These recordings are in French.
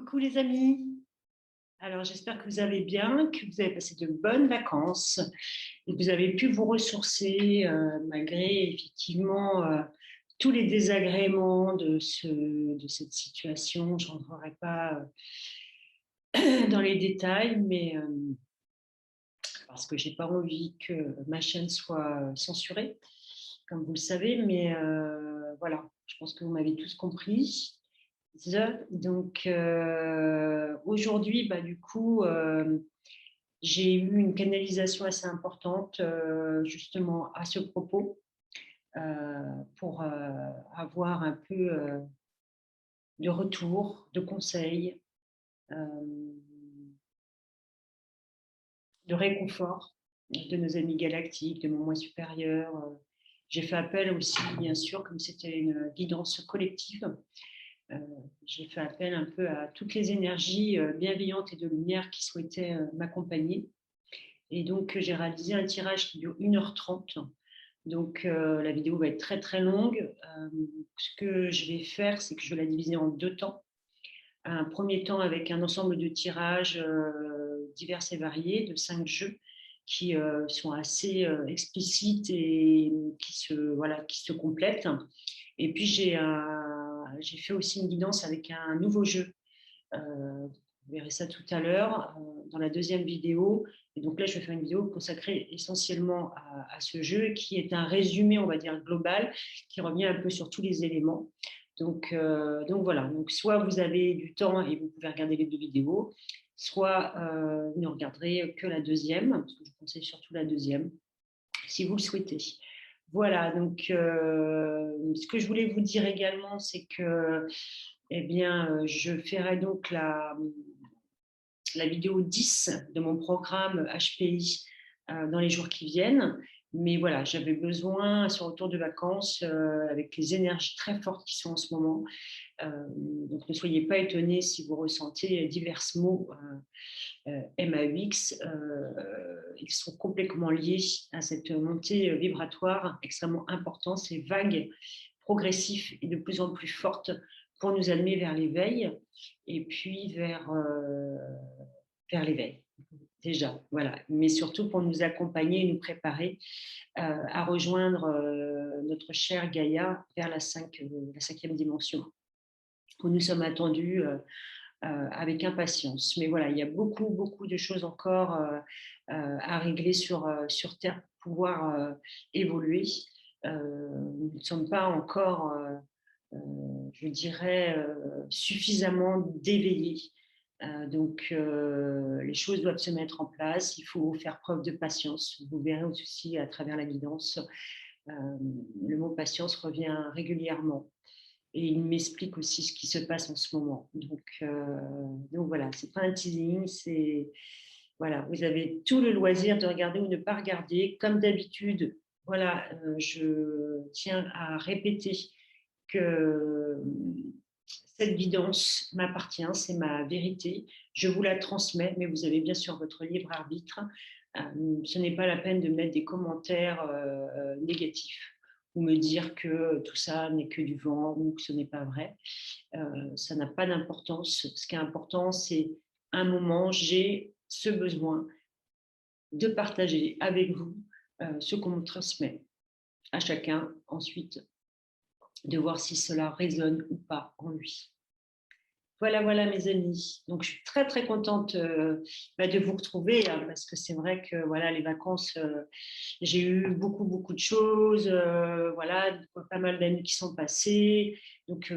Coucou les amis. Alors j'espère que vous allez bien, que vous avez passé de bonnes vacances et que vous avez pu vous ressourcer malgré effectivement tous les désagréments de cette situation. Je ne rentrerai pas dans les détails, mais parce que j'ai pas envie que ma chaîne soit censurée, comme vous le savez. Mais voilà, je pense que vous m'avez tous compris. Donc aujourd'hui, du coup, j'ai eu une canalisation assez importante justement à ce propos pour avoir un peu de retour, de conseils, de réconfort de nos amis galactiques, de mon moi supérieur. J'ai fait appel aussi, bien sûr, comme c'était une guidance collective. Euh, j'ai fait appel un peu à toutes les énergies bienveillantes et de lumière qui souhaitaient m'accompagner. Et donc, j'ai réalisé un tirage qui dure 1h30. Donc, la vidéo va être très, très longue. Ce que je vais faire, c'est que je vais la diviser en 2 temps. Un premier temps avec un ensemble de tirages divers et variés, de 5 jeux, qui sont assez explicites et qui se complètent. Et puis, j'ai fait aussi une guidance avec un nouveau jeu. Vous verrez ça tout à l'heure dans la deuxième vidéo. Et donc là, je vais faire une vidéo consacrée essentiellement à ce jeu qui est un résumé, on va dire, global, qui revient un peu sur tous les éléments. Donc voilà, donc soit vous avez du temps et vous pouvez regarder les 2 vidéos, soit vous ne regarderez que la deuxième, parce que je conseille surtout la deuxième, si vous le souhaitez. Voilà, donc ce que je voulais vous dire également, c'est que eh bien, je ferai donc la vidéo 10 de mon programme HPI dans les jours qui viennent. Mais voilà, j'avais besoin, sur retour de vacances, avec les énergies très fortes qui sont en ce moment. Donc ne soyez pas étonnés si vous ressentez divers mots MAUX. Ils sont complètement liés à cette montée vibratoire extrêmement importante, ces vagues progressives et de plus en plus fortes pour nous amener vers l'éveil et puis vers l'éveil déjà, voilà, mais surtout pour nous accompagner et nous préparer à rejoindre notre chère Gaïa vers la 5e dimension, où nous sommes attendus avec impatience. Mais voilà, il y a beaucoup, beaucoup de choses encore à régler sur Terre pour pouvoir évoluer. Nous ne sommes pas encore, je dirais, suffisamment d'éveillés. Donc, les choses doivent se mettre en place. Il faut faire preuve de patience. Vous verrez aussi à travers la guidance, le mot patience revient régulièrement. Et il m'explique aussi ce qui se passe en ce moment. Donc voilà, c'est pas un teasing, c'est voilà, vous avez tout le loisir de regarder ou ne pas regarder. Comme d'habitude, voilà, je tiens à répéter que cette guidance m'appartient, c'est ma vérité. Je vous la transmets, mais vous avez bien sûr votre libre arbitre. Ce n'est pas la peine de mettre des commentaires négatifs ou me dire que tout ça n'est que du vent ou que ce n'est pas vrai. Ça n'a pas d'importance. Ce qui est important, c'est un moment, j'ai ce besoin de partager avec vous ce qu'on me transmet à chacun, ensuite de voir si cela résonne ou pas en lui. Voilà, voilà mes amis. Donc je suis très très contente de vous retrouver hein, parce que c'est vrai que voilà les vacances, j'ai eu beaucoup beaucoup de choses, voilà pas mal d'années qui sont passées. Donc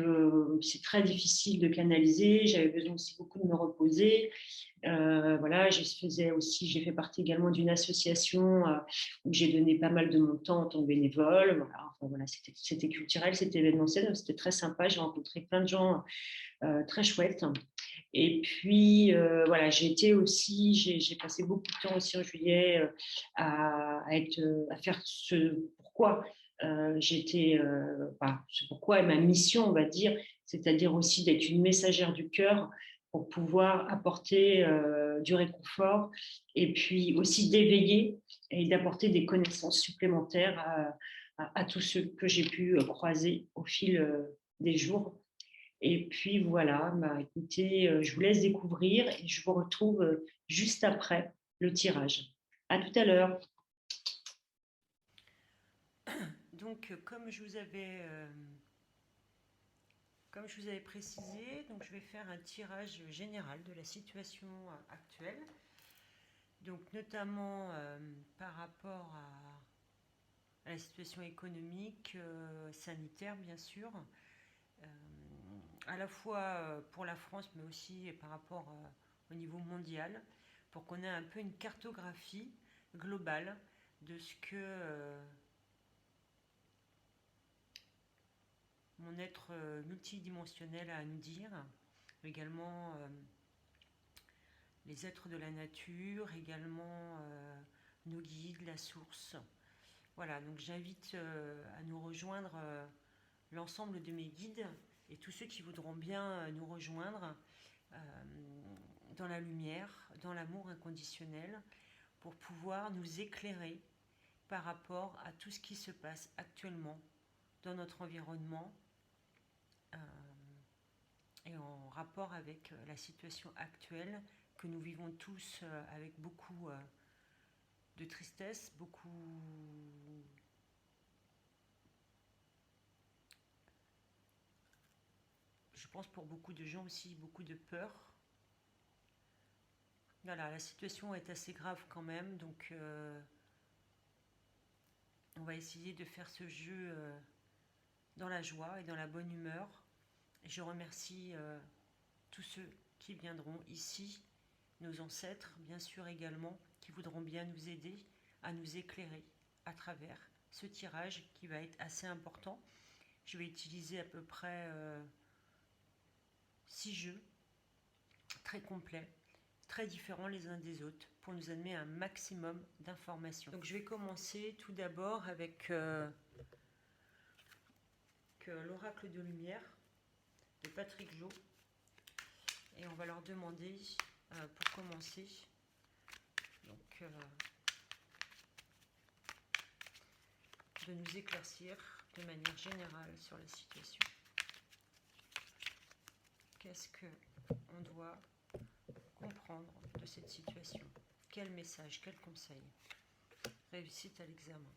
c'est très difficile de canaliser. J'avais besoin aussi beaucoup de me reposer. Voilà, j'ai fait partie également d'une association où j'ai donné pas mal de mon temps en tant que bénévole. Voilà, enfin, voilà, c'était culturel, c'était événementiel, c'était très sympa. J'ai rencontré plein de gens très chouettes. Et puis voilà, j'ai passé beaucoup de temps aussi en juillet à faire ce pourquoi ce pourquoi ma mission, on va dire, c'est-à-dire aussi d'être une messagère du cœur pour pouvoir apporter du réconfort et puis aussi d'éveiller et d'apporter des connaissances supplémentaires à tous ceux que j'ai pu croiser au fil des jours Et puis voilà, bah, écoutez, je vous laisse découvrir et je vous retrouve, juste après le tirage. À tout à l'heure. Donc, comme je vous avais précisé, donc je vais faire un tirage général de la situation actuelle, donc notamment par rapport à la situation économique, sanitaire bien sûr, euh, à la fois pour la France, mais aussi par rapport au niveau mondial, pour qu'on ait un peu une cartographie globale de ce que mon être multidimensionnel a à nous dire, également les êtres de la nature, également nos guides, la source. Voilà, donc j'invite à nous rejoindre l'ensemble de mes guides et tous ceux qui voudront bien nous rejoindre euh, dans la lumière, dans l'amour inconditionnel, pour pouvoir nous éclairer par rapport à tout ce qui se passe actuellement dans notre environnement euh, et en rapport avec la situation actuelle que nous vivons tous avec beaucoup de tristesse, beaucoup, je pense pour beaucoup de gens aussi, beaucoup de peur. Voilà, la situation est assez grave quand même, donc on va essayer de faire ce jeu dans la joie et dans la bonne humeur. Et je remercie tous ceux qui viendront ici, nos ancêtres bien sûr également, qui voudront bien nous aider à nous éclairer à travers ce tirage qui va être assez important. Je vais utiliser à peu près 6 jeux très complets, très différents les uns des autres, pour nous amener un maximum d'informations. Donc je vais commencer tout d'abord avec l'oracle de lumière de Patrick Jo. Et on va leur demander, pour commencer, donc, de nous éclaircir de manière générale sur la situation. Qu'est-ce qu'on doit comprendre de cette situation? Quel message, quel conseil? Réussite à l'examen.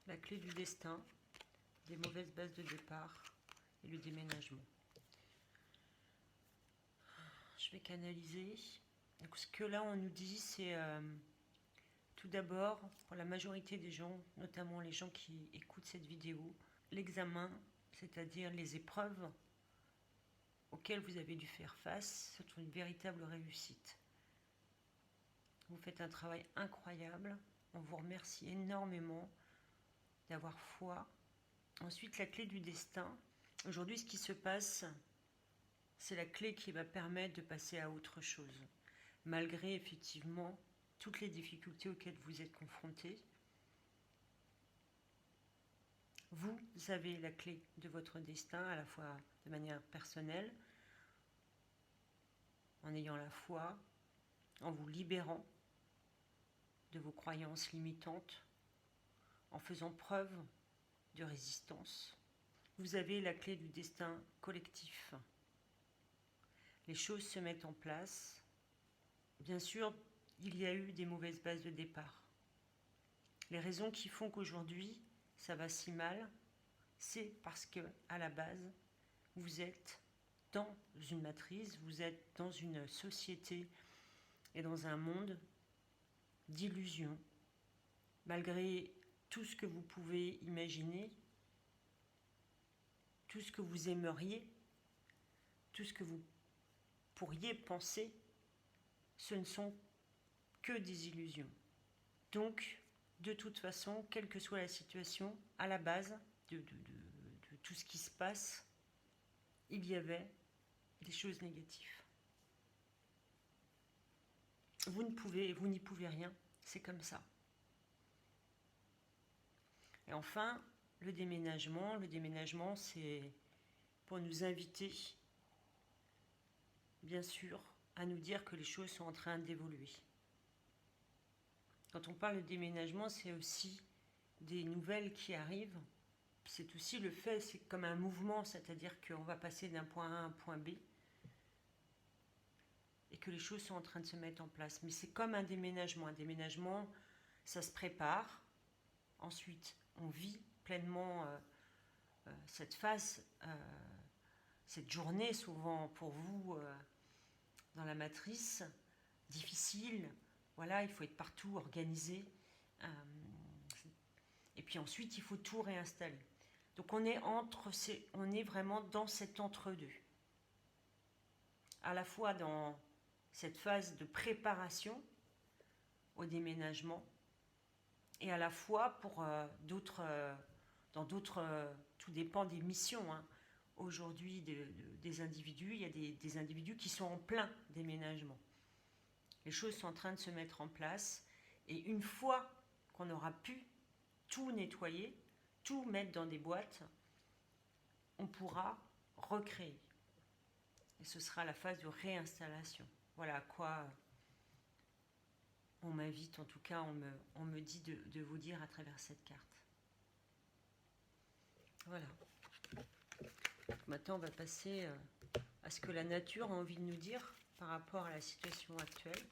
La clé du destin, des mauvaises bases de départ et le déménagement. Je vais canaliser. Donc, ce que là on nous dit, c'est tout d'abord, pour la majorité des gens, notamment les gens qui écoutent cette vidéo, l'examen, c'est-à-dire les épreuves auxquelles vous avez dû faire face, c'est une véritable réussite. Vous faites un travail incroyable. On vous remercie énormément d'avoir foi. Ensuite, la clé du destin. Aujourd'hui, ce qui se passe, c'est la clé qui va permettre de passer à autre chose. Malgré effectivement toutes les difficultés auxquelles vous êtes confrontés, vous avez la clé de votre destin, à la fois de manière personnelle, en ayant la foi, en vous libérant de vos croyances limitantes, en faisant preuve de résistance. Vous avez la clé du destin collectif. Les choses se mettent en place. Bien sûr, il y a eu des mauvaises bases de départ. Les raisons qui font qu'aujourd'hui ça va si mal, c'est parce que à la base, vous êtes dans une matrice, vous êtes dans une société et dans un monde d'illusions. Malgré tout ce que vous pouvez imaginer, tout ce que vous aimeriez, tout ce que vous pourriez penser, ce ne sont que des illusions. Donc, de toute façon, quelle que soit la situation, à la base de tout ce qui se passe, il y avait des choses négatives. Vous n'y pouvez rien, c'est comme ça. Et enfin, le déménagement, c'est pour nous inviter, bien sûr, à nous dire que les choses sont en train d'évoluer. Quand on parle de déménagement, c'est aussi des nouvelles qui arrivent. C'est aussi le fait, c'est comme un mouvement, c'est-à-dire qu'on va passer d'un point A à un point B et que les choses sont en train de se mettre en place. Mais c'est comme un déménagement. Un déménagement, ça se prépare. Ensuite, on vit pleinement cette phase, cette journée souvent pour vous dans la matrice, difficile. Voilà, il faut être partout organisé. Et puis ensuite, il faut tout réinstaller. Donc on est vraiment dans cet entre-deux. À la fois dans cette phase de préparation au déménagement et à la fois pour dans d'autres, tout dépend des missions. Hein. Aujourd'hui, des individus, il y a des individus qui sont en plein déménagement. Les choses sont en train de se mettre en place et une fois qu'on aura pu tout nettoyer, tout mettre dans des boîtes, on pourra recréer. Et ce sera la phase de réinstallation. Voilà à quoi on m'invite, en tout cas on me dit de vous dire à travers cette carte. Voilà. Maintenant on va passer à ce que la nature a envie de nous dire par rapport à la situation actuelle.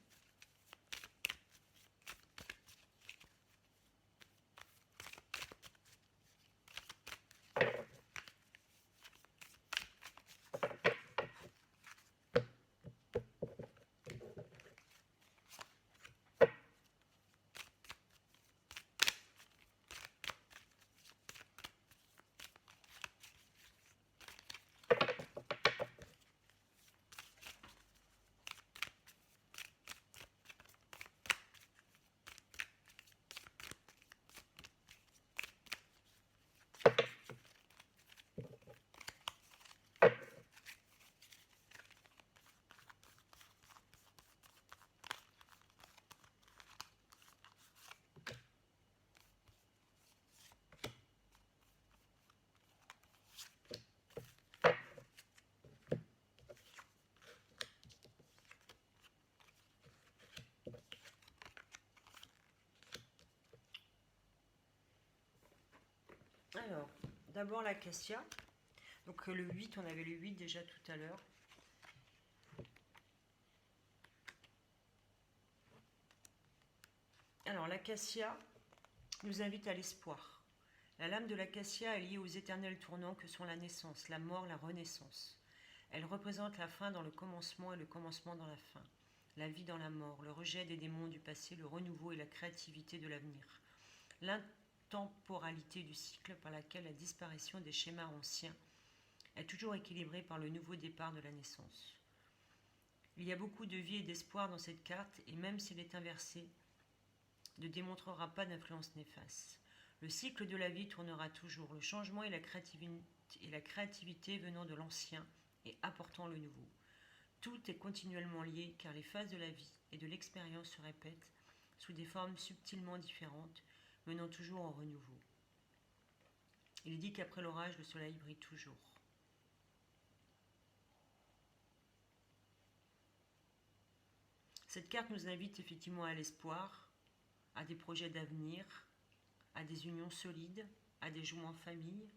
Alors, d'abord l'acacia. Donc le 8, on avait le 8 déjà tout à l'heure. Alors l'acacia nous invite à l'espoir. La lame de l'acacia est liée aux éternels tournants que sont la naissance, la mort, la renaissance. Elle représente la fin dans le commencement et le commencement dans la fin. La vie dans la mort, le rejet des démons du passé, le renouveau et la créativité de l'avenir. L'intemporalité du cycle par laquelle la disparition des schémas anciens est toujours équilibrée par le nouveau départ de la naissance. Il y a beaucoup de vie et d'espoir dans cette carte et même s'il est inversé, ne démontrera pas d'influence néfaste. Le cycle de la vie tournera toujours, le changement et la créativité venant de l'ancien et apportant le nouveau. Tout est continuellement lié car les phases de la vie et de l'expérience se répètent sous des formes subtilement différentes, menant toujours au renouveau. Il est dit qu'après l'orage, le soleil brille toujours. Cette carte nous invite effectivement à l'espoir, à des projets d'avenir, à des unions solides, à des joies en famille,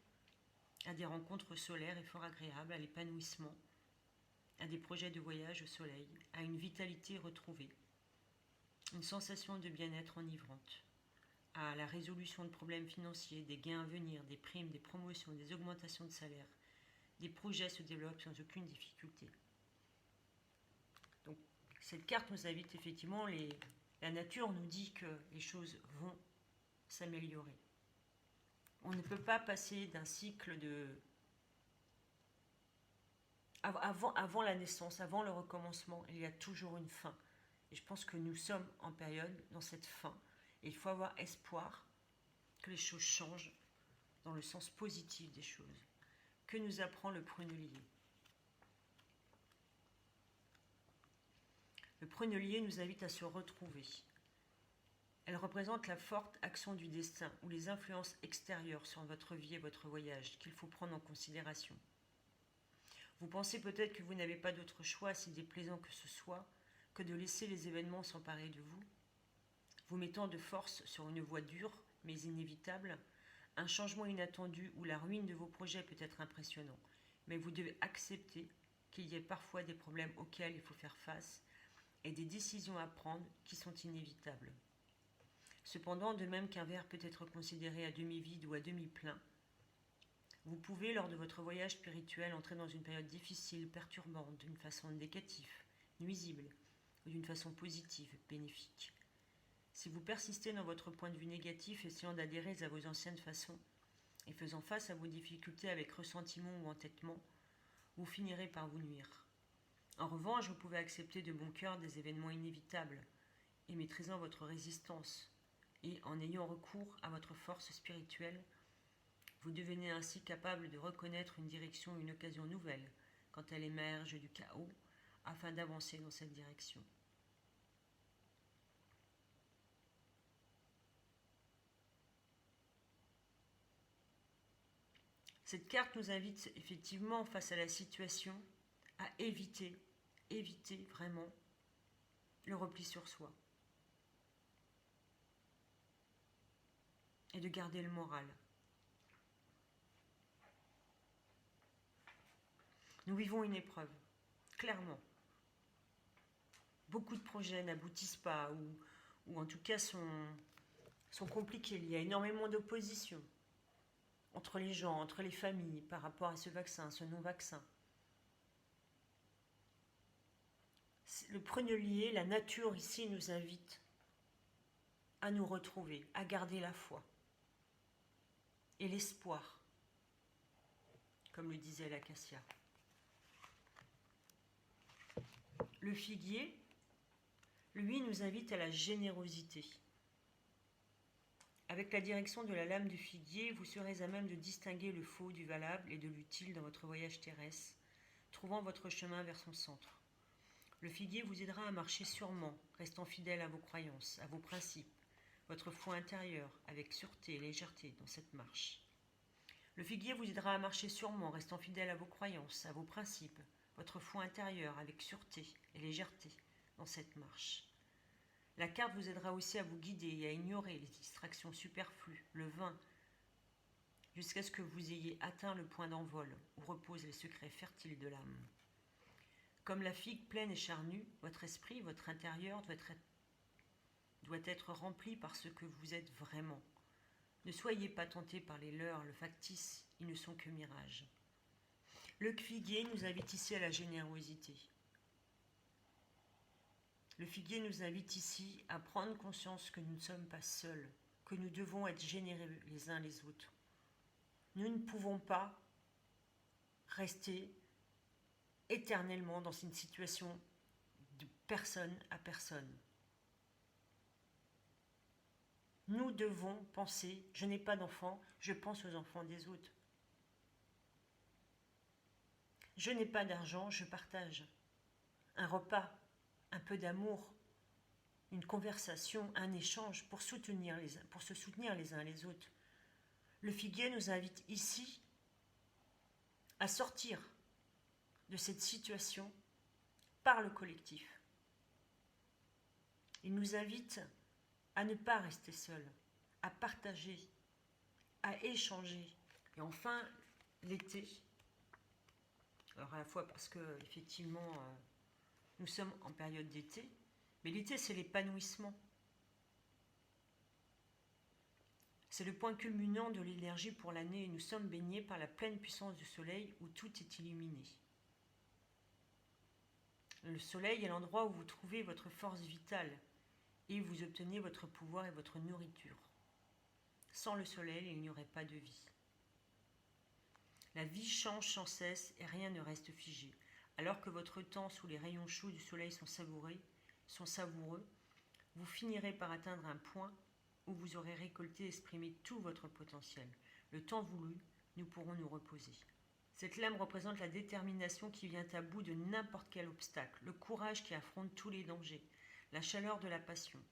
à des rencontres solaires et fort agréables, à l'épanouissement, à des projets de voyage au soleil, à une vitalité retrouvée, une sensation de bien-être enivrante, à la résolution de problèmes financiers, des gains à venir, des primes, des promotions, des augmentations de salaire. Des projets se développent sans aucune difficulté. Donc cette carte nous invite effectivement, la nature nous dit que les choses vont s'améliorer. On ne peut pas passer d'un cycle Avant la naissance, avant le recommencement, il y a toujours une fin. Et je pense que nous sommes en période dans cette fin. Et il faut avoir espoir que les choses changent dans le sens positif des choses. Que nous apprend le prunelier? Le prunelier nous invite à se retrouver. Elle représente la forte action du destin ou les influences extérieures sur votre vie et votre voyage qu'il faut prendre en considération. Vous pensez peut-être que vous n'avez pas d'autre choix, si déplaisant que ce soit, que de laisser les événements s'emparer de vous, vous mettant de force sur une voie dure mais inévitable. Un changement inattendu ou la ruine de vos projets peut être impressionnant, mais vous devez accepter qu'il y ait parfois des problèmes auxquels il faut faire face et des décisions à prendre qui sont inévitables. Cependant, de même qu'un verre peut être considéré à demi-vide ou à demi-plein, vous pouvez, lors de votre voyage spirituel, entrer dans une période difficile, perturbante, d'une façon négative, nuisible, ou d'une façon positive, bénéfique. Si vous persistez dans votre point de vue négatif, essayant d'adhérer à vos anciennes façons, et faisant face à vos difficultés avec ressentiment ou entêtement, vous finirez par vous nuire. En revanche, vous pouvez accepter de bon cœur des événements inévitables, et maîtrisant votre résistance, et en ayant recours à votre force spirituelle, vous devenez ainsi capable de reconnaître une direction ou une occasion nouvelle quand elle émerge du chaos, afin d'avancer dans cette direction. Cette carte nous invite effectivement, face à la situation, à éviter vraiment le repli sur soi. Et de garder le moral. Nous vivons une épreuve, clairement. Beaucoup de projets n'aboutissent pas, ou en tout cas sont compliqués. Il y a énormément d'opposition entre les gens, entre les familles, par rapport à ce vaccin, ce non-vaccin. Le prunelier, la nature ici nous invite à nous retrouver, à garder la foi et l'espoir, comme le disait l'acacia. Le figuier, lui, nous invite à la générosité. Avec la direction de la lame du figuier, vous serez à même de distinguer le faux du valable et de l'utile dans votre voyage terrestre, trouvant votre chemin vers son centre. Le figuier vous aidera à marcher sûrement, restant fidèle à vos croyances, à vos principes, votre foi intérieure, avec sûreté et légèreté dans cette marche. Le figuier vous aidera à marcher sûrement, restant fidèle à vos croyances, à vos principes, votre foi intérieure, avec sûreté et légèreté dans cette marche. La carte vous aidera aussi à vous guider et à ignorer les distractions superflues, le vain, jusqu'à ce que vous ayez atteint le point d'envol où reposent les secrets fertiles de l'âme. Comme la figue pleine et charnue, votre esprit, votre intérieur doit être rempli par ce que vous êtes vraiment. Ne soyez pas tentés par les leurres, le factice, ils ne sont que mirages. Le figuier nous invite ici à la générosité. Le figuier nous invite ici à prendre conscience que nous ne sommes pas seuls, que nous devons être généreux les uns les autres. Nous ne pouvons pas rester éternellement dans une situation de personne à personne. Nous devons penser, je n'ai pas d'enfants, je pense aux enfants des autres. Je n'ai pas d'argent, je partage. Un repas, un peu d'amour, une conversation, un échange pour se soutenir les uns les autres. Le figuier nous invite ici à sortir de cette situation par le collectif. Il nous invite à ne pas rester seul, à partager, à échanger. Et enfin, l'été, alors à la fois parce que effectivement nous sommes en période d'été, mais l'été c'est l'épanouissement. C'est le point culminant de l'énergie pour l'année et nous sommes baignés par la pleine puissance du soleil où tout est illuminé. Le soleil est l'endroit où vous trouvez votre force vitale et vous obtenez votre pouvoir et votre nourriture. Sans le soleil, il n'y aurait pas de vie. La vie change sans cesse et rien ne reste figé. Alors que votre temps sous les rayons chauds du soleil sont savoureux, vous finirez par atteindre un point où vous aurez récolté et exprimé tout votre potentiel. Le temps voulu, nous pourrons nous reposer. Cette lame représente la détermination qui vient à bout de n'importe quel obstacle, le courage qui affronte tous les dangers, la chaleur de la passion.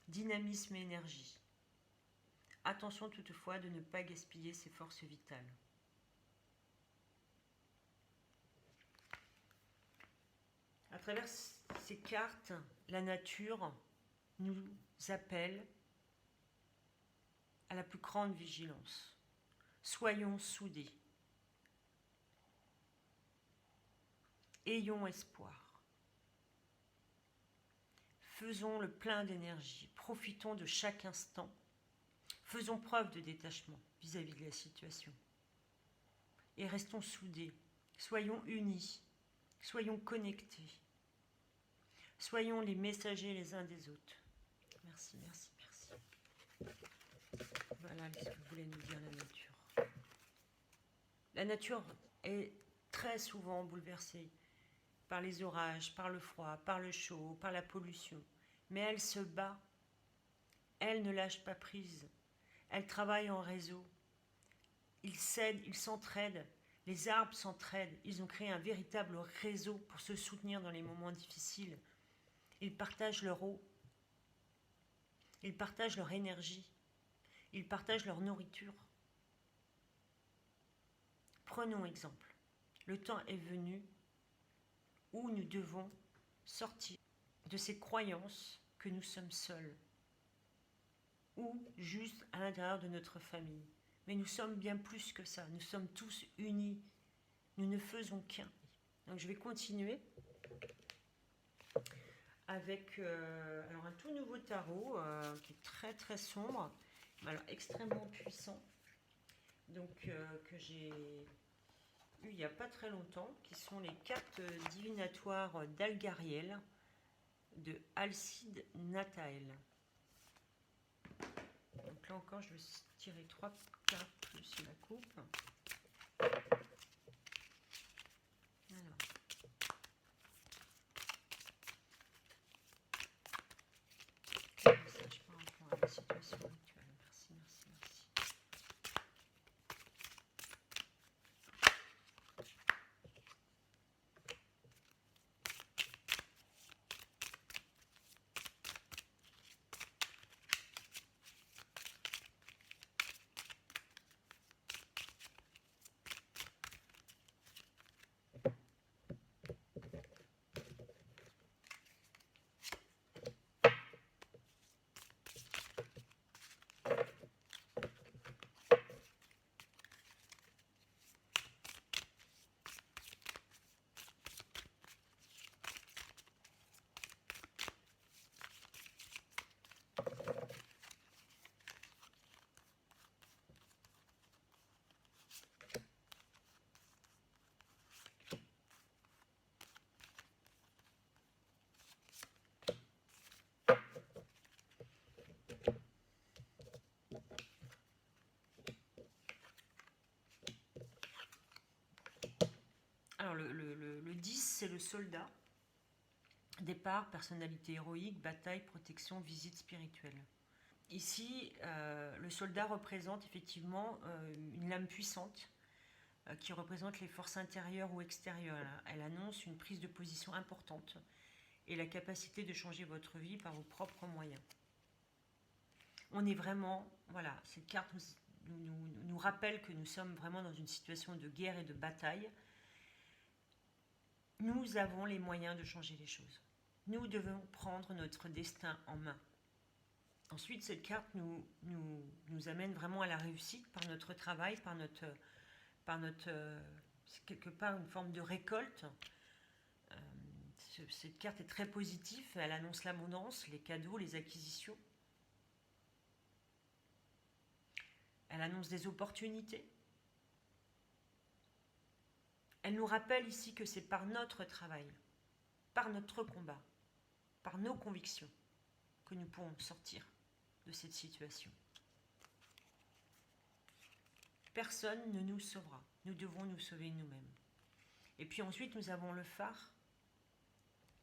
Dynamisme et énergie. Attention toutefois de ne pas gaspiller ses forces vitales. À travers ces cartes, la nature nous appelle à la plus grande vigilance. Soyons soudés. Ayons espoir. Faisons le plein d'énergie. Profitons de chaque instant. Faisons preuve de détachement vis-à-vis de la situation. Et restons soudés. Soyons unis. Soyons connectés. Soyons les messagers les uns des autres. Merci, merci, merci. Voilà ce que voulait nous dire la nature. La nature est très souvent bouleversée par les orages, par le froid, par le chaud, par la pollution. Mais elle se bat. Elle ne lâche pas prise. Elle travaille en réseau. Ils s'aident, ils s'entraident. Les arbres s'entraident. Ils ont créé un véritable réseau pour se soutenir dans les moments difficiles. Ils partagent leur eau. Ils partagent leur énergie. Ils partagent leur nourriture. Prenons exemple. Le temps est venu où nous devons sortir de ces croyances que nous sommes seuls ou juste à l'intérieur de notre famille. Mais nous sommes bien plus que ça. Nous sommes tous unis. Nous ne faisons qu'un. Donc je vais continuer avec alors un tout nouveau tarot qui est très très sombre, mais alors extrêmement puissant. Donc que j'ai eu il n'y a pas très longtemps, qui sont les cartes divinatoires d'Algariel de Alcide Natael. Donc là encore, je vais tirer 3 cartes plus la coupe. Alors. Message par rapport à la situation actuelle. Merci, merci, merci. Alors le 10, c'est le soldat. Départ, personnalité héroïque, bataille, protection, visite spirituelle. Ici, le soldat représente effectivement une lame puissante qui représente les forces intérieures ou extérieures. Elle annonce une prise de position importante et la capacité de changer votre vie par vos propres moyens. On est vraiment, voilà, cette carte nous rappelle que nous sommes vraiment dans une situation de guerre et de bataille. Nous avons les moyens de changer les choses. Nous devons prendre notre destin en main. Ensuite, cette carte nous amène vraiment à la réussite par notre travail, par notre c'est quelque part une forme de récolte. Cette carte est très positive, elle annonce l'abondance, les cadeaux, les acquisitions. Elle annonce des opportunités. Elle nous rappelle ici que c'est par notre travail, par notre combat, par nos convictions que nous pourrons sortir de cette situation. Personne ne nous sauvera. Nous devons nous sauver nous-mêmes. Et puis ensuite, nous avons le phare.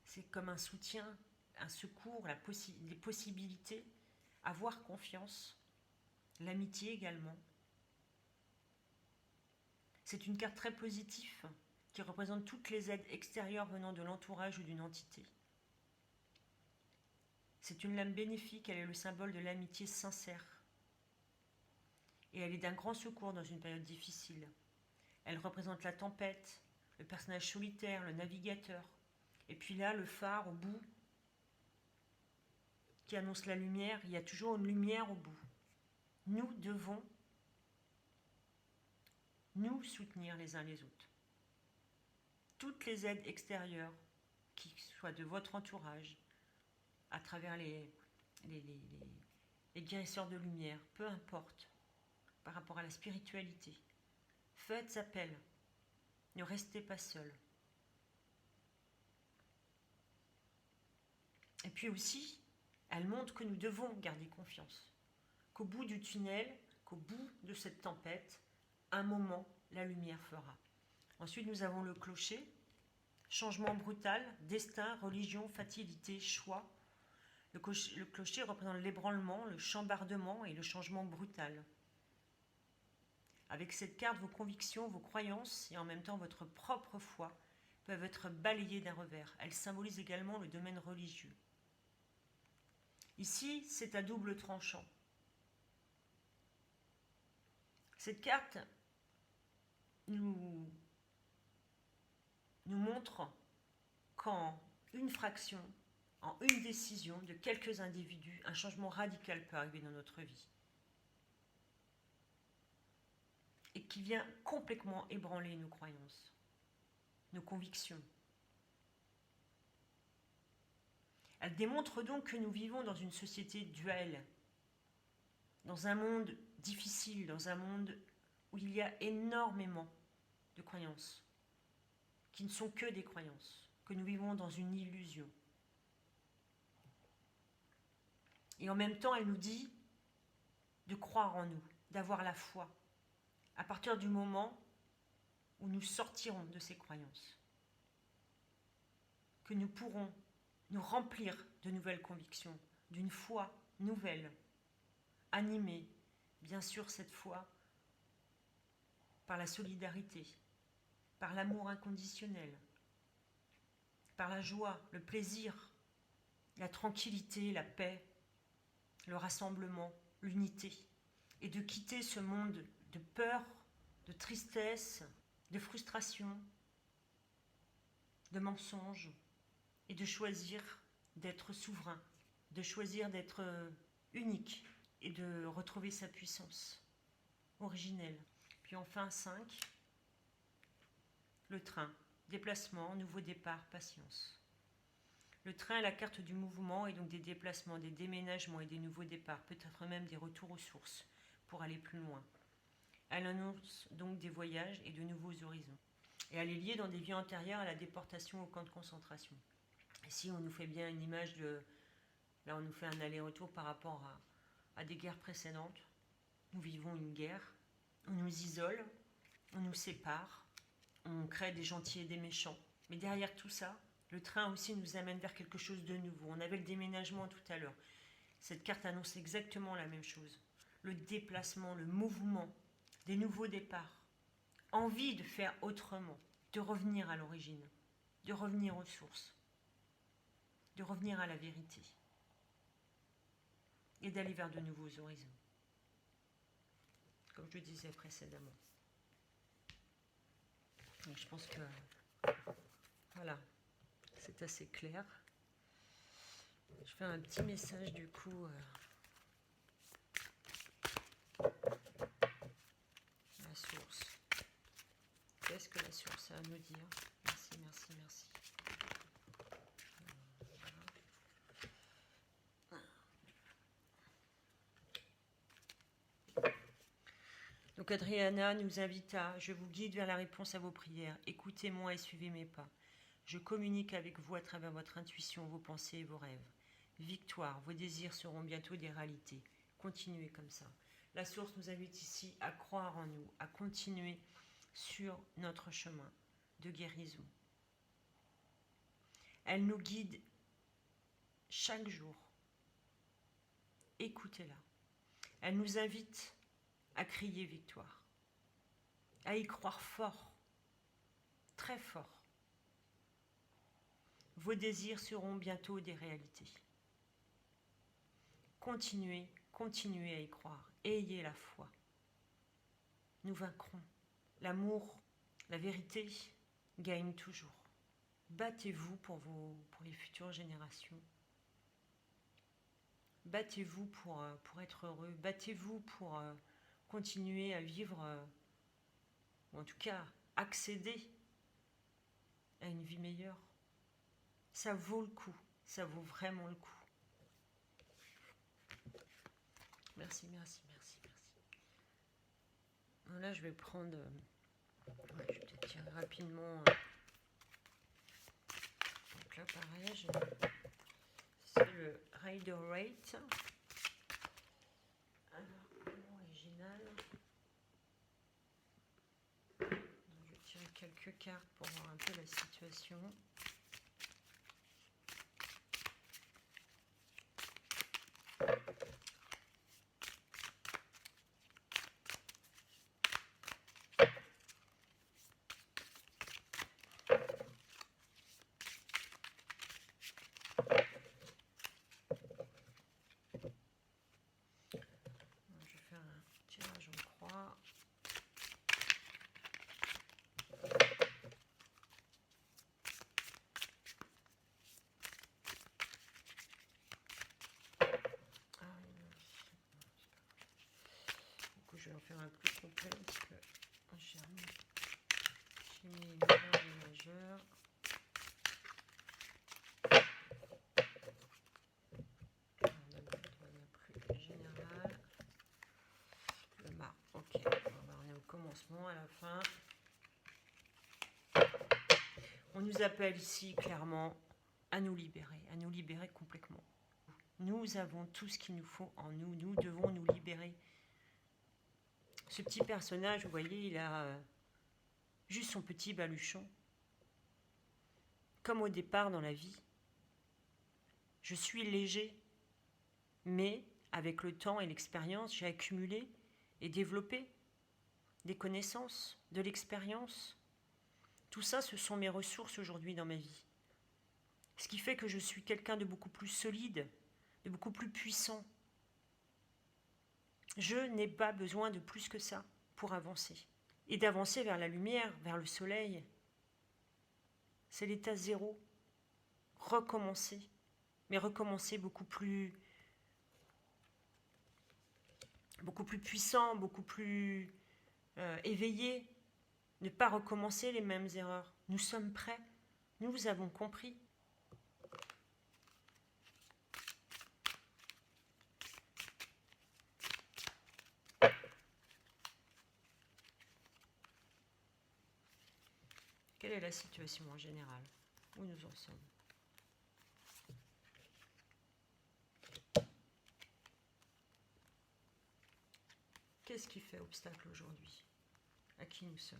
C'est comme un soutien, un secours, les possibilités, avoir confiance, l'amitié également. C'est une carte très positive qui représente toutes les aides extérieures venant de l'entourage ou d'une entité. C'est une lame bénéfique, elle est le symbole de l'amitié sincère. Et elle est d'un grand secours dans une période difficile. Elle représente la tempête, le personnage solitaire, le navigateur. Et puis là, le phare au bout, qui annonce la lumière, il y a toujours une lumière au bout. Nous devons nous soutenir les uns les autres. Toutes les aides extérieures, qui soient de votre entourage, à travers les guérisseurs de lumière, peu importe, par rapport à la spiritualité, faites appel, ne restez pas seul. Et puis aussi, elle montre que nous devons garder confiance, qu'au bout du tunnel, qu'au bout de cette tempête, un moment, la lumière fera. Ensuite, nous avons le clocher, changement brutal, destin, religion, fatalité, choix. Le clocher représente l'ébranlement, le chambardement et le changement brutal. Avec cette carte, vos convictions, vos croyances et en même temps votre propre foi peuvent être balayées d'un revers. Elle symbolise également le domaine religieux. Ici, c'est à double tranchant. Cette carte nous montre qu'en une fraction, en une décision de quelques individus, un changement radical peut arriver dans notre vie. Et qui vient complètement ébranler nos croyances, nos convictions. Elle démontre donc que nous vivons dans une société duelle, dans un monde difficile, dans un monde où il y a énormément de croyances, qui ne sont que des croyances, que nous vivons dans une illusion. Et en même temps, elle nous dit de croire en nous, d'avoir la foi, à partir du moment où nous sortirons de ces croyances, que nous pourrons nous remplir de nouvelles convictions, d'une foi nouvelle, animée, bien sûr cette fois, par la solidarité, par l'amour inconditionnel, par la joie, le plaisir, la tranquillité, la paix, le rassemblement, l'unité, et de quitter ce monde de peur, de tristesse, de frustration, de mensonges, et de choisir d'être souverain, de choisir d'être unique et de retrouver sa puissance originelle. Puis enfin 5, le train, déplacement, nouveau départ, patience. Le train est la carte du mouvement et donc des déplacements, des déménagements et des nouveaux départs, peut-être même des retours aux sources pour aller plus loin. Elle annonce donc des voyages et de nouveaux horizons. Et elle est liée dans des vies antérieures à la déportation au camp de concentration. Ici, on nous fait bien une image de... Là, on nous fait un aller-retour par rapport à des guerres précédentes. Nous vivons une guerre, on nous isole, on nous sépare, on crée des gentils et des méchants. Mais derrière tout ça, le train aussi nous amène vers quelque chose de nouveau. On avait le déménagement tout à l'heure. Cette carte annonce exactement la même chose. Le déplacement, le mouvement, des nouveaux départs. Envie de faire autrement, de revenir à l'origine, de revenir aux sources, de revenir à la vérité et d'aller vers de nouveaux horizons, comme je le disais précédemment. Donc je pense que voilà, c'est assez clair. Je fais un petit message du coup la source. Qu'est-ce que la source a à nous dire? Merci, merci, merci. Donc Adriana nous invite à « Je vous guide vers la réponse à vos prières. Écoutez-moi et suivez mes pas. Je communique avec vous à travers votre intuition, vos pensées et vos rêves. Victoire, vos désirs seront bientôt des réalités. Continuez comme ça. » La source nous invite ici à croire en nous, à continuer sur notre chemin de guérison. Elle nous guide chaque jour. Écoutez-la. Elle nous invite à crier victoire, à y croire fort, très fort. Vos désirs seront bientôt des réalités. Continuez, continuez à y croire. Ayez la foi. Nous vaincrons. L'amour, la vérité gagne toujours. Battez-vous pour les futures générations. Battez-vous pour être heureux. Battez-vous pour continuer à vivre, ou en tout cas accéder à une vie meilleure. Ça vaut le coup. Ça vaut vraiment le coup. Merci, merci, merci, merci. Là, je vais prendre... je vais peut-être tirer rapidement... donc là, pareil, c'est le Rider-Waite. Alors, l'original. Je vais tirer quelques cartes pour voir un peu la situation. Je vais en faire un plus complet parce que j'ai mis les mineurs et majeurs. On a plus général. Le mât, ok. On est au commencement, à la fin. On nous appelle ici clairement à nous libérer complètement. Nous avons tout ce qu'il nous faut en nous. Nous devons nous libérer. Ce petit personnage, vous voyez, il a juste son petit baluchon. Comme au départ dans la vie. Je suis léger, mais avec le temps et l'expérience, j'ai accumulé et développé des connaissances, de l'expérience. Tout ça, ce sont mes ressources aujourd'hui dans ma vie. Ce qui fait que je suis quelqu'un de beaucoup plus solide, de beaucoup plus puissant. Je n'ai pas besoin de plus que ça pour avancer. Et d'avancer vers la lumière, vers le soleil. C'est l'état zéro. Recommencer. Mais recommencer beaucoup plus puissant, beaucoup plus éveillé. Ne pas recommencer les mêmes erreurs. Nous sommes prêts. Nous avons compris. Quelle est la situation en général? Où nous en sommes? Qu'est-ce qui fait obstacle aujourd'hui? À qui nous sommes?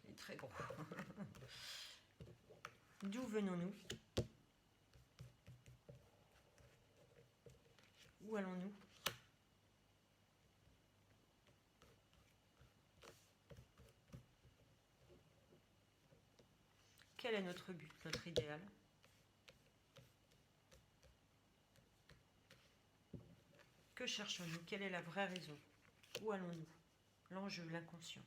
Il est très gros. D'où venons-nous? Où allons-nous? Quel est notre but, notre idéal? Que cherchons-nous? Quelle est la vraie raison? Où allons-nous? L'enjeu, l'inconscient.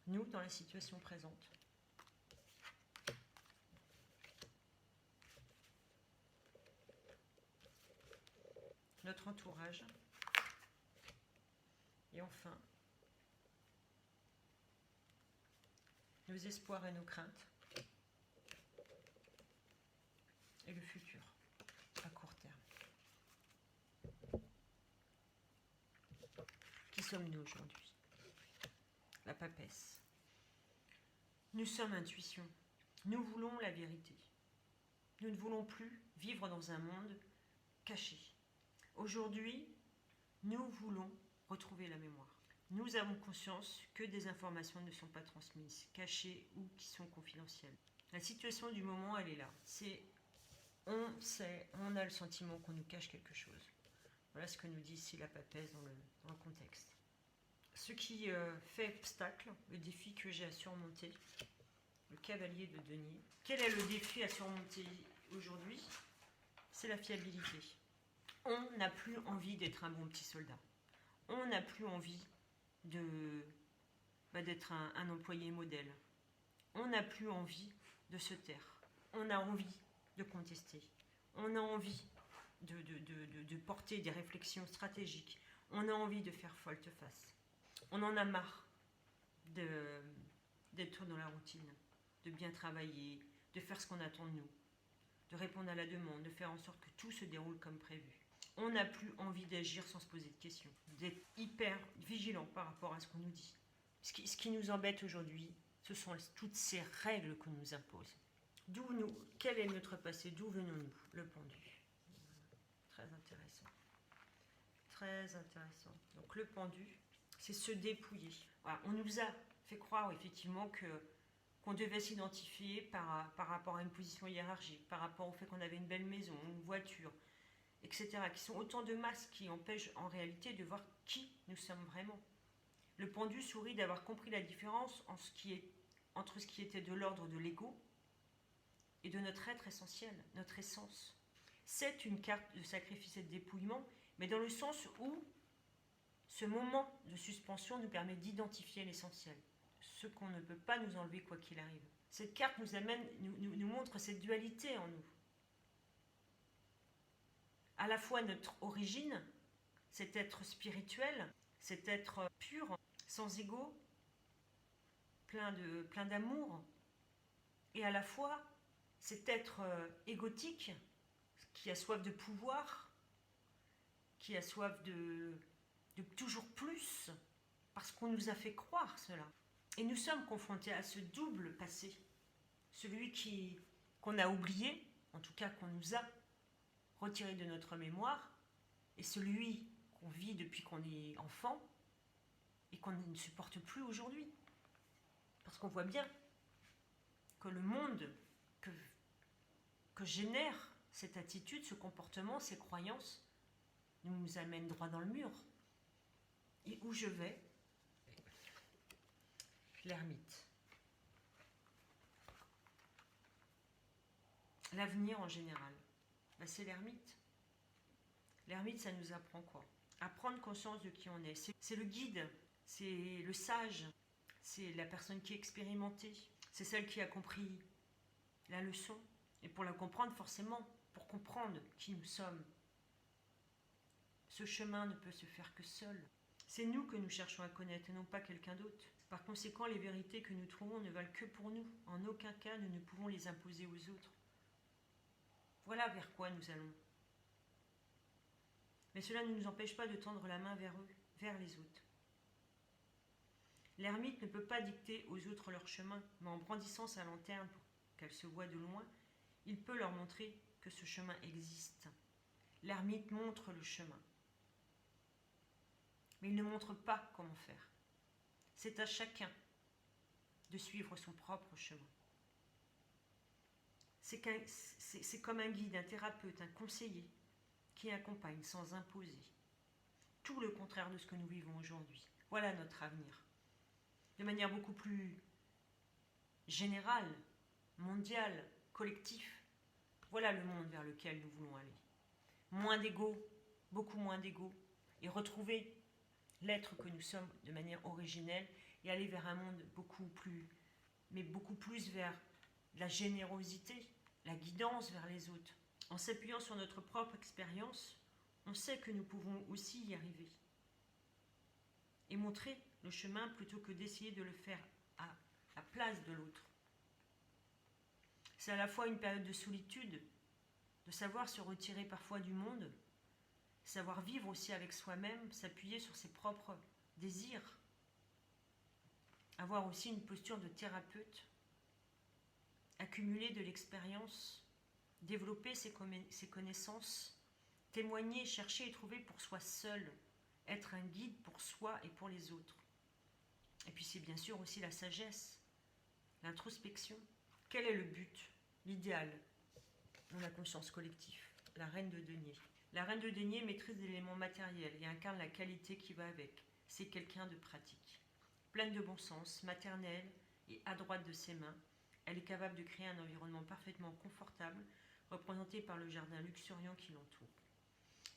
Nous, dans la situation présente. Notre entourage. Et enfin, nos espoirs et nos craintes. Et le futur, à court terme. sommes-nous aujourd'hui? La papesse. Nous sommes intuition. Nous voulons la vérité. Nous ne voulons plus vivre dans un monde caché. Aujourd'hui, nous voulons retrouver la mémoire. Nous avons conscience que des informations ne sont pas transmises, cachées ou qui sont confidentielles. La situation du moment, elle est là. On sait, on a le sentiment qu'on nous cache quelque chose. Voilà ce que nous dit ici la papesse dans le contexte. Ce qui fait obstacle, le défi que j'ai à surmonter, le cavalier de denier. Quel est le défi à surmonter aujourd'hui? C'est la fiabilité. On n'a plus envie d'être un bon petit soldat. On n'a plus envie d'être un employé modèle. On n'a plus envie de se taire. On a envie de contester. On a envie de porter des réflexions stratégiques. On a envie de faire volte-face. On en a marre d'être dans la routine, de bien travailler, de faire ce qu'on attend de nous, de répondre à la demande, de faire en sorte que tout se déroule comme prévu. On n'a plus envie d'agir sans se poser de questions, d'être hyper vigilant par rapport à ce qu'on nous dit. Ce qui nous embête aujourd'hui, ce sont toutes ces règles qu'on nous impose. Quel est notre passé? D'où venons-nous? Le pendu. Très intéressant. Très intéressant. Donc le pendu, c'est se dépouiller. Voilà, on nous a fait croire effectivement qu'on devait s'identifier par rapport à une position hiérarchique, par rapport au fait qu'on avait une belle maison, une voiture, etc., qui sont autant de masques qui empêchent en réalité de voir qui nous sommes vraiment. Le pendu sourit d'avoir compris la différence entre ce qui était de l'ordre de l'ego et de notre être essentiel, notre essence. C'est une carte de sacrifice et de dépouillement, mais dans le sens où ce moment de suspension nous permet d'identifier l'essentiel, ce qu'on ne peut pas nous enlever quoi qu'il arrive. Cette carte nous montre cette dualité en nous. À la fois notre origine, cet être spirituel, cet être pur, sans ego, plein d'amour, et à la fois cet être égotique qui a soif de pouvoir, qui a soif de toujours plus, parce qu'on nous a fait croire cela. Et nous sommes confrontés à ce double passé, celui qu'on a oublié, en tout cas qu'on nous a retiré de notre mémoire, et celui qu'on vit depuis qu'on est enfant et qu'on ne supporte plus aujourd'hui. Parce qu'on voit bien que le monde que génère cette attitude, ce comportement, ces croyances, nous amène droit dans le mur. Et où je vais? L'ermite. L'avenir en général, c'est l'ermite. L'ermite, ça nous apprend quoi? À prendre conscience de qui on est. C'est le guide, c'est le sage, c'est la personne qui est expérimentée, c'est celle qui a compris la leçon. Et pour la comprendre, forcément, pour comprendre qui nous sommes, ce chemin ne peut se faire que seul. C'est nous que nous cherchons à connaître et non pas quelqu'un d'autre. Par conséquent, les vérités que nous trouvons ne valent que pour nous. En aucun cas, nous ne pouvons les imposer aux autres. Voilà vers quoi nous allons. Mais cela ne nous empêche pas de tendre la main vers eux, vers les autres. L'ermite ne peut pas dicter aux autres leur chemin, mais en brandissant sa lanterne pour qu'elle se voie de loin, il peut leur montrer que ce chemin existe. L'ermite montre le chemin. Mais il ne montre pas comment faire. C'est à chacun de suivre son propre chemin. C'est comme un guide, un thérapeute, un conseiller qui accompagne sans imposer. Tout le contraire de ce que nous vivons aujourd'hui. Voilà notre avenir. De manière beaucoup plus générale, mondiale, collective. Voilà le monde vers lequel nous voulons aller. Moins d'ego, beaucoup moins d'ego, et retrouver l'être que nous sommes de manière originelle et aller vers un monde beaucoup plus vers la générosité, la guidance vers les autres. En s'appuyant sur notre propre expérience, on sait que nous pouvons aussi y arriver. Et montrer le chemin plutôt que d'essayer de le faire à la place de l'autre. C'est à la fois une période de solitude, de savoir se retirer parfois du monde, savoir vivre aussi avec soi-même, s'appuyer sur ses propres désir. Avoir aussi une posture de thérapeute, accumuler de l'expérience, développer ses connaissances, témoigner, chercher et trouver pour soi seul, être un guide pour soi et pour les autres. Et puis c'est bien sûr aussi la sagesse, l'introspection. Quel est le but, l'idéal de la conscience collective? La reine de denier. La reine de denier maîtrise l'élément matériel et incarne la qualité qui va avec. C'est quelqu'un de pratique. Pleine de bon sens, maternelle et adroite de ses mains, elle est capable de créer un environnement parfaitement confortable, représenté par le jardin luxuriant qui l'entoure.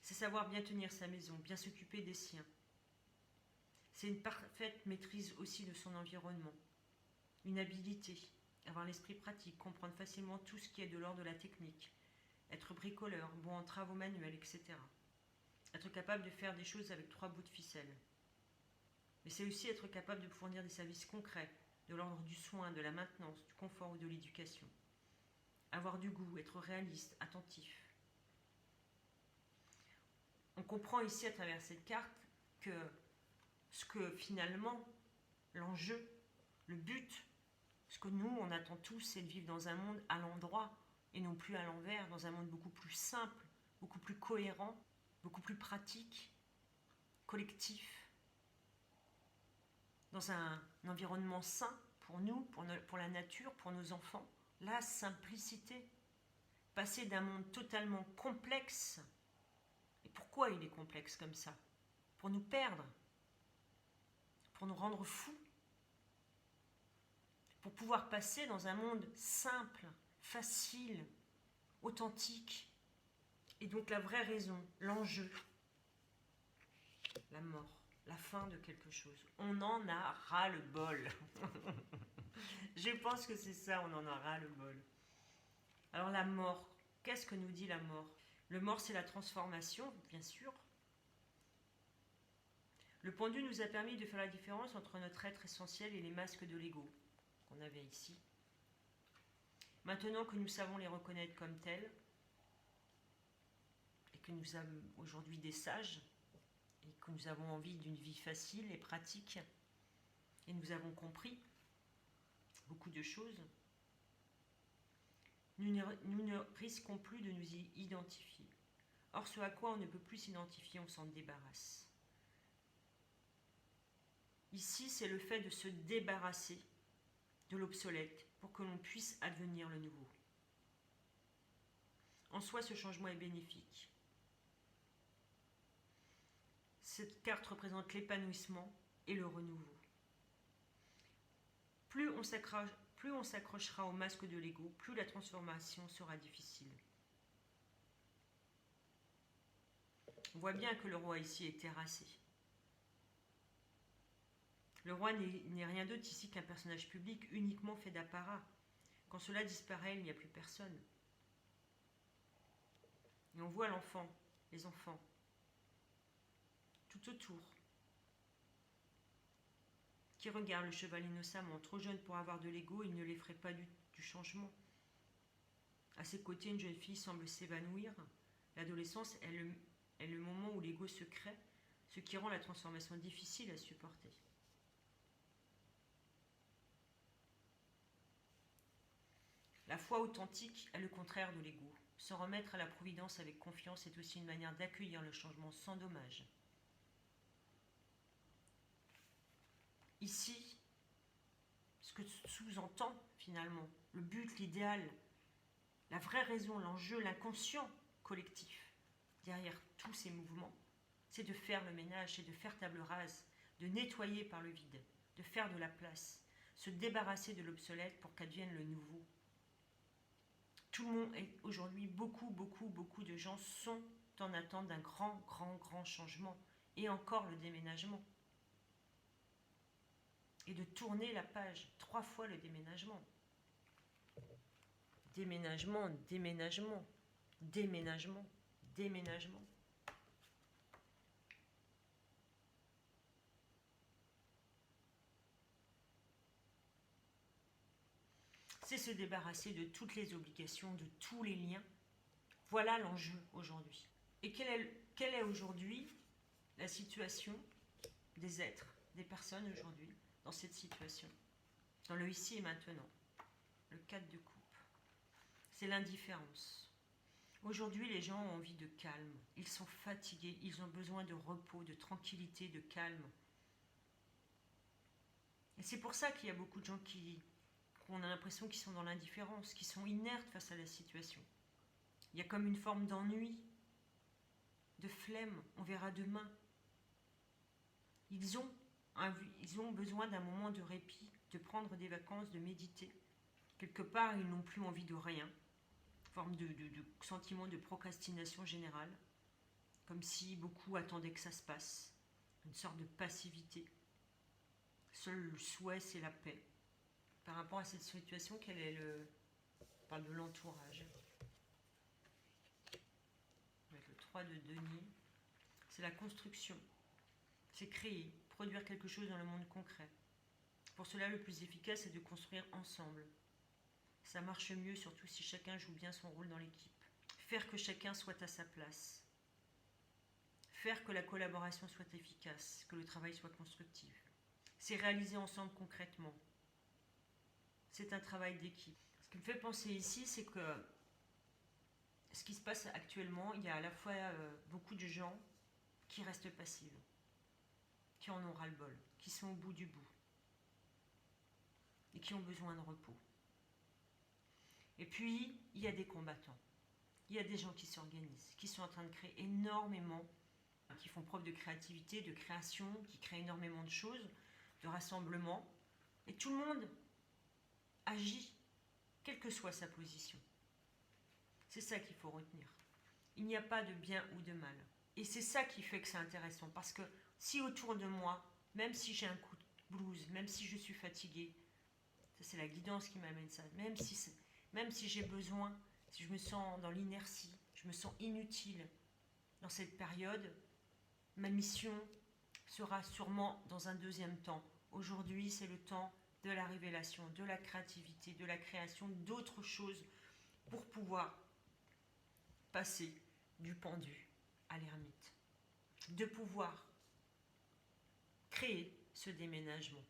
C'est savoir bien tenir sa maison, bien s'occuper des siens. C'est une parfaite maîtrise aussi de son environnement. Une habilité, avoir l'esprit pratique, comprendre facilement tout ce qui est de l'ordre de la technique, être bricoleur, bon en travaux manuels, etc. Être capable de faire des choses avec 3 bouts de ficelle. Mais c'est aussi être capable de fournir des services concrets, de l'ordre du soin, de la maintenance, du confort ou de l'éducation. Avoir du goût, être réaliste, attentif. On comprend ici à travers cette carte que ce que finalement, l'enjeu, le but, ce que nous, on attend tous, c'est de vivre dans un monde à l'endroit et non plus à l'envers, dans un monde beaucoup plus simple, beaucoup plus cohérent, beaucoup plus pratique, collectif, dans un environnement sain pour nous, pour la nature, pour nos enfants. La simplicité, passer d'un monde totalement complexe. Et pourquoi il est complexe comme ça? Pour nous perdre, pour nous rendre fous, pour pouvoir passer dans un monde simple, facile, authentique. Et donc la vraie raison, l'enjeu, la mort, la fin de quelque chose. On en a ras-le-bol. Je pense que c'est ça, on en a ras-le-bol. Alors la mort, qu'est-ce que nous dit la mort? Le mort, c'est la transformation, bien sûr. Le pendu nous a permis de faire la différence entre notre être essentiel et les masques de l'ego qu'on avait ici. Maintenant que nous savons les reconnaître comme tels, et que nous sommes aujourd'hui des sages, et que nous avons envie d'une vie facile et pratique, et nous avons compris beaucoup de choses, nous ne risquons plus de nous y identifier. Or, ce à quoi on ne peut plus s'identifier, on s'en débarrasse. Ici, c'est le fait de se débarrasser de l'obsolète pour que l'on puisse advenir le nouveau. En soi, ce changement est bénéfique. Cette carte représente l'épanouissement et le renouveau. Plus on s'accrochera au masque de l'ego, plus la transformation sera difficile. On voit bien que le roi ici est terrassé. Le roi n'est rien d'autre ici qu'un personnage public uniquement fait d'apparat. Quand cela disparaît, il n'y a plus personne. Et on voit l'enfant, les enfants, tout autour, qui regardent le cheval innocemment, trop jeune pour avoir de l'ego, il ne l'effraie pas du changement. À ses côtés, une jeune fille semble s'évanouir. L'adolescence est le moment où l'ego se crée, ce qui rend la transformation difficile à supporter. La foi authentique est le contraire de l'ego. Se remettre à la providence avec confiance est aussi une manière d'accueillir le changement sans dommage. Ici, ce que sous-entend finalement, le but, l'idéal, la vraie raison, l'enjeu, l'inconscient collectif derrière tous ces mouvements, c'est de faire le ménage, c'est de faire table rase, de nettoyer par le vide, de faire de la place, se débarrasser de l'obsolète pour qu'advienne le nouveau. Tout le monde, et aujourd'hui, beaucoup de gens sont en attente d'un grand changement, et encore le déménagement. Et de tourner la page, 3 fois le déménagement. Déménagement. C'est se débarrasser de toutes les obligations, de tous les liens. Voilà l'enjeu aujourd'hui. Et quelle est aujourd'hui la situation des êtres, des personnes aujourd'hui dans cette situation, dans le ici et maintenant. Le 4 de coupe, c'est l'indifférence. Aujourd'hui, les gens ont envie de calme. Ils sont fatigués, ils ont besoin de repos, de tranquillité, de calme. Et c'est pour ça qu'il y a beaucoup de gens qu'on a l'impression qu'ils sont dans l'indifférence, qui sont inertes face à la situation. Il y a comme une forme d'ennui, de flemme, on verra demain. Ils ont besoin d'un moment de répit, de prendre des vacances, de méditer. Quelque part, ils n'ont plus envie de rien. Forme de sentiment de procrastination générale, comme si beaucoup attendaient que ça se passe. Une sorte de passivité. Seul le souhait, c'est la paix. Par rapport à cette situation, quel est on parle de l'entourage. Avec le 3 de denier, c'est la construction. C'est créer, produire quelque chose dans le monde concret. Pour cela, le plus efficace est de construire ensemble. Ça marche mieux, surtout si chacun joue bien son rôle dans l'équipe. Faire que chacun soit à sa place. Faire que la collaboration soit efficace, que le travail soit constructif. C'est réaliser ensemble concrètement. C'est un travail d'équipe. Ce qui me fait penser ici, c'est que ce qui se passe actuellement, il y a à la fois beaucoup de gens qui restent passifs, qui en ont ras-le-bol, qui sont au bout du bout et qui ont besoin de repos. Et puis, il y a des combattants. Il y a des gens qui s'organisent, qui sont en train de créer énormément, qui font preuve de créativité, de création, qui créent énormément de choses, de rassemblement. Et tout le monde agit, quelle que soit sa position. C'est ça qu'il faut retenir. Il n'y a pas de bien ou de mal. Et c'est ça qui fait que c'est intéressant. Parce que si autour de moi, même si j'ai un coup de blues, même si je suis fatiguée, ça c'est la guidance qui m'amène ça, même si j'ai besoin, si je me sens dans l'inertie, je me sens inutile dans cette période, ma mission sera sûrement dans un deuxième temps. Aujourd'hui, c'est le temps de la révélation, de la créativité, de la création d'autres choses pour pouvoir passer du pendu à l'ermite. De pouvoir créer ce déménagement.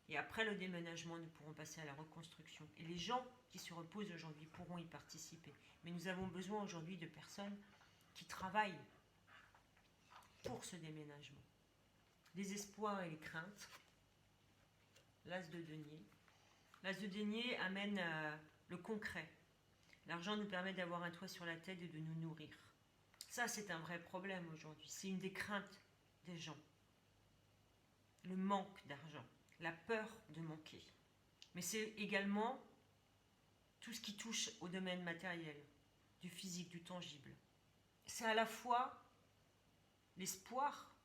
Et après le déménagement, nous pourrons passer à la reconstruction. Et les gens qui se reposent aujourd'hui pourront y participer. Mais nous avons besoin aujourd'hui de personnes qui travaillent pour ce déménagement. Les espoirs et les craintes. L'as de denier. L'as de denier amène le concret. L'argent nous permet d'avoir un toit sur la tête et de nous nourrir. Ça, c'est un vrai problème aujourd'hui. C'est une des craintes des gens. Le manque d'argent, la peur de manquer. Mais c'est également tout ce qui touche au domaine matériel, du physique, du tangible. C'est à la fois l'espoir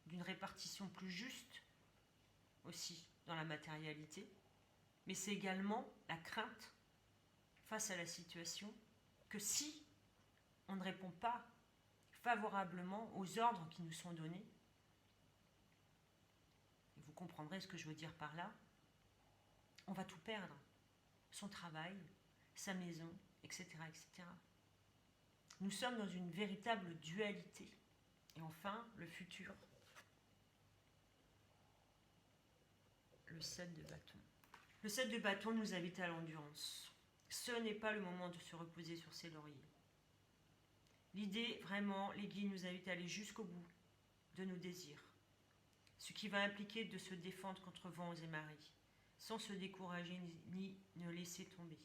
d'une répartition plus juste aussi dans la matérialité, mais c'est également la crainte face à la situation que si on ne répond pas favorablement aux ordres qui nous sont donnés, et vous comprendrez ce que je veux dire par là, on va tout perdre. Son travail, sa maison, etc., etc. Nous sommes dans une véritable dualité. Et enfin, le futur. Le 7 de bâton. Le 7 de bâton nous invite à l'endurance. Ce n'est pas le moment de se reposer sur ses lauriers. L'idée, vraiment, les guides nous invitent à aller jusqu'au bout de nos désirs. Ce qui va impliquer de se défendre contre vents et marées, sans se décourager ni ne laisser tomber.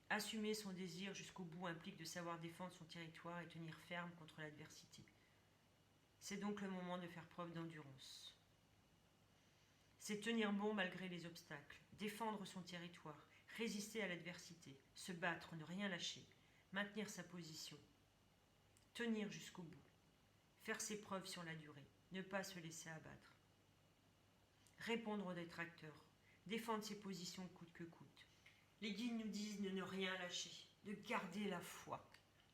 Assumer son désir jusqu'au bout implique de savoir défendre son territoire et tenir ferme contre l'adversité. C'est donc le moment de faire preuve d'endurance. C'est tenir bon malgré les obstacles, défendre son territoire, résister à l'adversité, se battre, ne rien lâcher, maintenir sa position, tenir jusqu'au bout, faire ses preuves sur la durée, ne pas se laisser abattre, répondre aux détracteurs, défendre ses positions coûte que coûte. Les guides nous disent de ne rien lâcher, de garder la foi.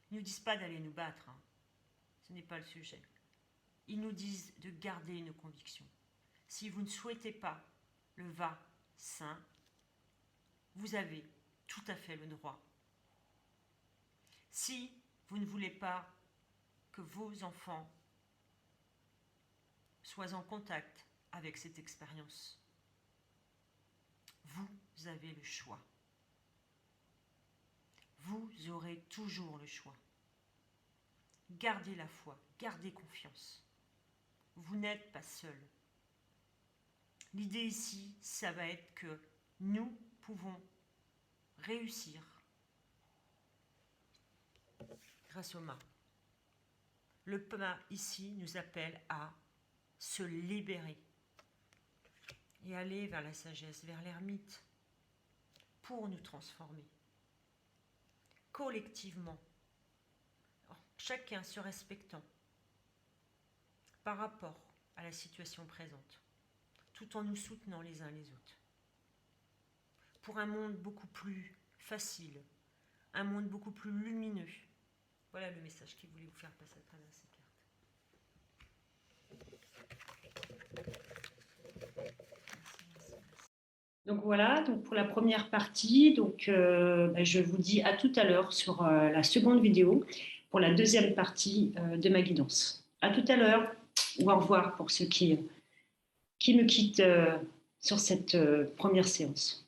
Ils ne nous disent pas d'aller nous battre, ce n'est pas le sujet. Ils nous disent de garder nos convictions. Si vous ne souhaitez pas le va-sain, vous avez tout à fait le droit. Si vous ne voulez pas que vos enfants sois en contact avec cette expérience. Vous avez le choix. Vous aurez toujours le choix. Gardez la foi, gardez confiance. Vous n'êtes pas seul. L'idée ici, ça va être que nous pouvons réussir grâce au mât. Le mât ici nous appelle à se libérer et aller vers la sagesse, vers l'ermite, pour nous transformer collectivement, chacun se respectant par rapport à la situation présente, tout en nous soutenant les uns les autres, pour un monde beaucoup plus facile, un monde beaucoup plus lumineux. Voilà le message qu'il voulait vous faire passer à travers ces cartes. Donc voilà, donc pour la première partie, je vous dis à tout à l'heure sur la seconde vidéo pour la deuxième partie de ma guidance. À tout à l'heure ou au revoir pour ceux qui me quittent sur cette première séance.